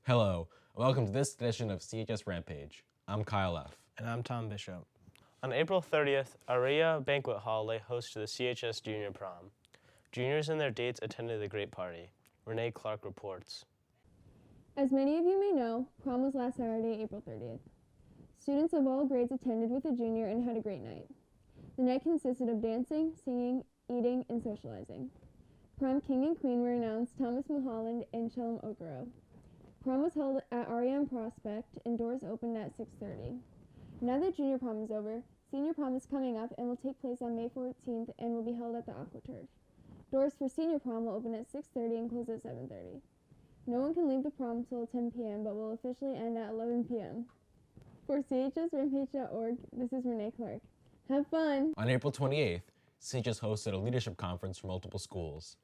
Hello, and welcome to this edition of CHS Rampage. I'm Kyle Leff. And I'm Tom Bishop. On April 30th, Aria Banquet Hall lay host to the CHS Junior Prom. Juniors and their dates attended the great party. Renee Clark reports. As many of you may know, prom was last Saturday, April 30th. Students of all grades attended with a junior and had a great night. The night consisted of dancing, singing, eating, and socializing. Prom king and queen were announced Thomas Mulholland and Shalom Okoro. Prom was held at Ariane Prospect and doors opened at 6:30. Now that junior prom is over, senior prom is coming up and will take place on May 14th and will be held at the AquaTurf. Doors for senior prom will open at 6:30 and close at 7:30. No one can leave the prom until 10 p.m. but will officially end at 11 p.m. For CHSRampage.org, this is Renee Clark. Have fun! On April 28th, CHS hosted a leadership conference for multiple schools.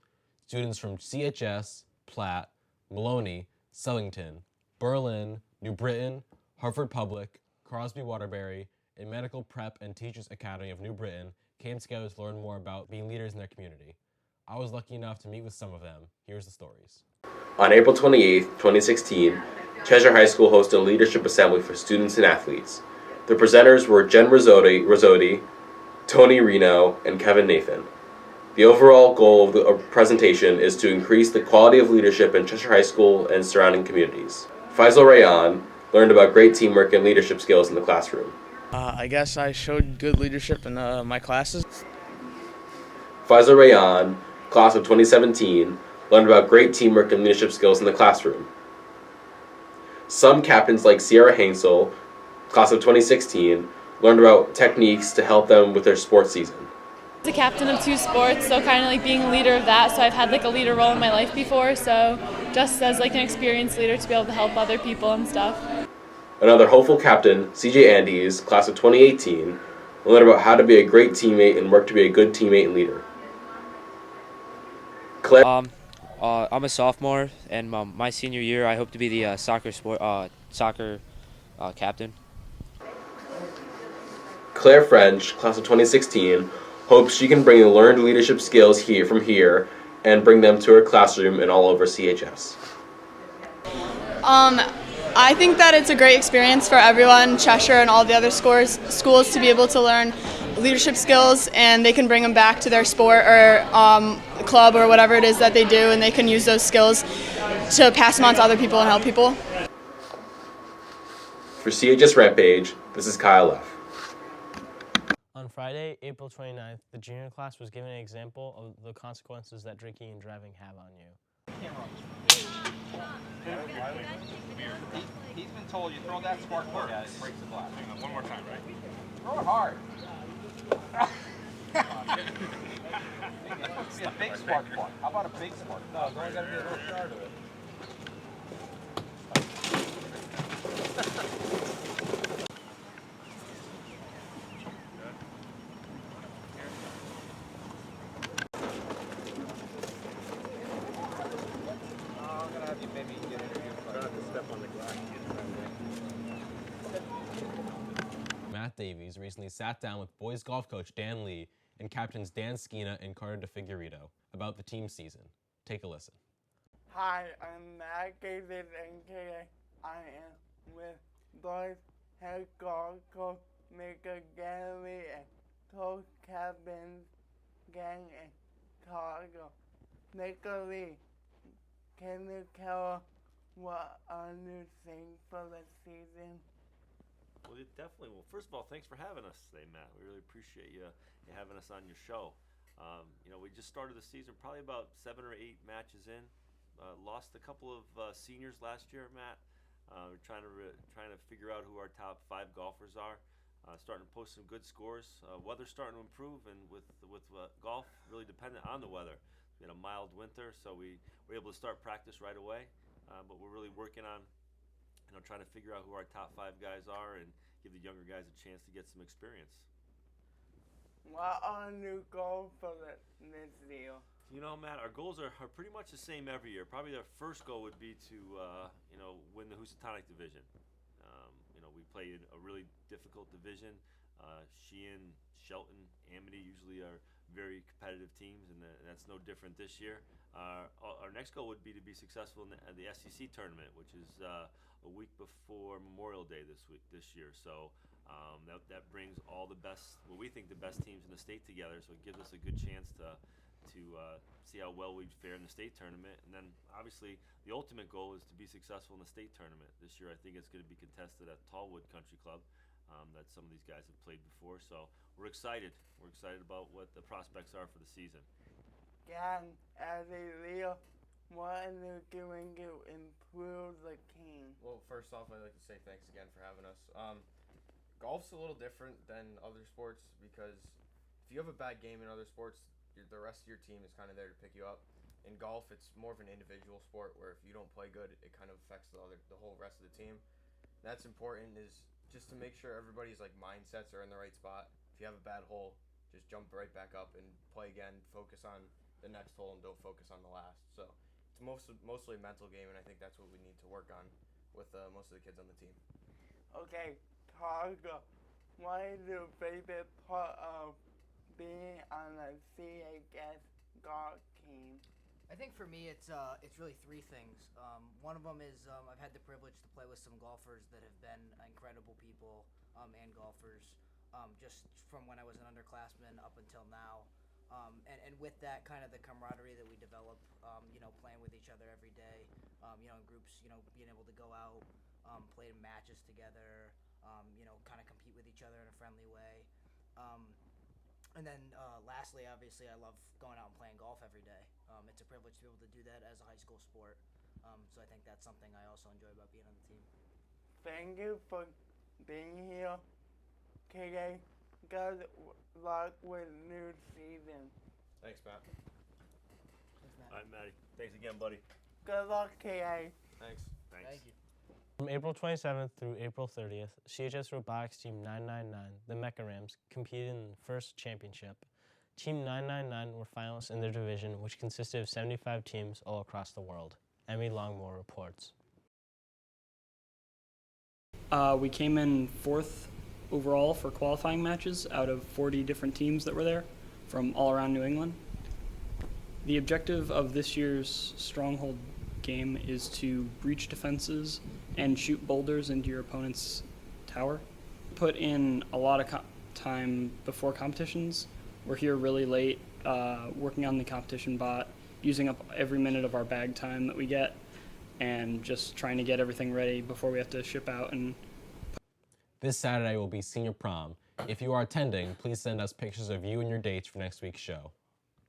Students from CHS, Platt, Maloney, Sellington, Berlin, New Britain, Hartford Public, Crosby Waterbury, and Medical Prep and Teachers Academy of New Britain came together to learn more about being leaders in their community. I was lucky enough to meet with some of them. Here's the stories. On April 28, 2016, Cheshire High School hosted a leadership assembly for students and athletes. The presenters were Jen Rizzotti, Tony Reno, and Kevin Nathan. The overall goal of the presentation is to increase the quality of leadership in Cheshire High School and surrounding communities. Faisal Rayan learned about great teamwork and leadership skills in the classroom. I guess I showed good leadership in my classes. Faisal Rayan, class of 2017, learned about great teamwork and leadership skills in the classroom. Some captains like Sierra Hansel, class of 2016, learned about techniques to help them with their sports season. I'm the captain of 2 sports, so kind of like being a leader of that. So I've had like a leader role in my life before, so just as like an experienced leader to be able to help other people and stuff. Another hopeful captain, CJ Andes, class of 2018, learned about how to be a great teammate and work to be a good teammate and leader. Claire. I'm a sophomore, and my senior year, I hope to be the soccer captain. Claire French, class of 2016, hopes she can bring the learned leadership skills from here and bring them to her classroom and all over CHS. I think that it's a great experience for everyone, Cheshire and all the other schools to be able to learn leadership skills, and they can bring them back to their sport or club or whatever it is that they do, and they can use those skills to pass them on to other people and help people. For CHS Rampage, this is Kyle Leff. On Friday, April 29th, the junior class was given an example of the consequences that drinking and driving have on you. He's been told you throw that spark plug at it, it breaks the glass. Hang on, one more time, right? Throw it hard. It's be a big spark plug. How about a big spark plug? No, it's only got to be a little shard of it. Matt Davies recently sat down with boys golf coach Dan Lee and captains Dan Skina and Carter DeFigurito about the team season. Take a listen. Hi, I'm Matt Davies, and I am with boys head golf coach Mika Gary and coach captains Gang and Carter. Mika Lee, can you tell what are you seeing for the season? Well, definitely. Well, first of all, thanks for having us today, Matt. We really appreciate you having us on your show. We just started the season probably about 7 or 8 matches in. Lost a couple of seniors last year, Matt. We're trying to figure out who our top 5 golfers are. Starting to post some good scores. Weather's starting to improve, and with golf really dependent on the weather. We had a mild winter, so we were able to start practice right away. But we're really working on trying to figure out who our top 5 guys are and give the younger guys a chance to get some experience. What are new goals for this year? Matt, our goals are pretty much the same every year. Probably our first goal would be to, win the Housatonic division. We play in a really difficult division. Sheehan, Shelton, Amity usually are very competitive teams, and that's no different this year. Our next goal would be to be successful in the SEC tournament, which is a week before Memorial Day this year. So that brings all the best, what we think the best teams in the state together. So it gives us a good chance to see how well we fare in the state tournament. And then obviously the ultimate goal is to be successful in the state tournament. This year I think it's going to be contested at Tallwood Country Club. That some of these guys have played before. So we're excited. We're excited about what the prospects are for the season. Again, as a leader, what are you doing to improve the team? Well, first off, I'd like to say thanks again for having us. Golf's a little different than other sports because if you have a bad game in other sports, the rest of your team is kind of there to pick you up. In golf, it's more of an individual sport where if you don't play good, it kind of affects the whole rest of the team. That's important is just to make sure everybody's like mindsets are in the right spot. If you have a bad hole, just jump right back up and play again. Focus on the next hole and don't focus on the last. So it's mostly a mental game, and I think that's what we need to work on with most of the kids on the team. Okay, Targa, what is your favorite part of being on a CHS golf team? I think for me, it's really three things. One of them is I've had the privilege to play with some golfers that have been incredible people and golfers, just from when I was an underclassman up until now. And with that, kind of the camaraderie that we develop, playing with each other every day, in groups, being able to go out, play matches together, kind of compete with each other in a friendly way. And then lastly, obviously, I love going out and playing golf every day. It's a privilege to be able to do that as a high school sport. So I think that's something I also enjoy about being on the team. Thank you for being here today. Good luck with new season. Thanks, Matt. All right, Matty. Thanks again, buddy. Good luck today. Thanks. Thank you. From April 27th through April 30th, CHS Robotics Team 999, the Mecha Rams, competed in the first championship. Team 999 were finalists in their division, which consisted of 75 teams all across the world. Emmy Longmore reports. We came in 4th overall for qualifying matches out of 40 different teams that were there from all around New England. The objective of this year's Stronghold game is to breach defenses and shoot boulders into your opponent's tower. Put in a lot of time before competitions. We're here really late, working on the competition bot, using up every minute of our bag time that we get, and just trying to get everything ready before we have to ship out. And This Saturday will be senior prom. If you are attending, please send us pictures of you and your dates for next week's show.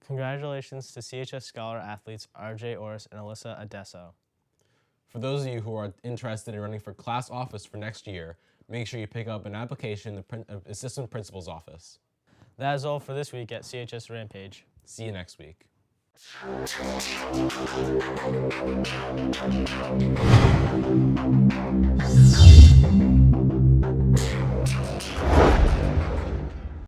Congratulations to CHS Scholar athletes RJ Orris and Alyssa Adesso. For those of you who are interested in running for class office for next year, make sure you pick up an application in the assistant principal's office. That is all for this week at CHS Rampage. See you next week.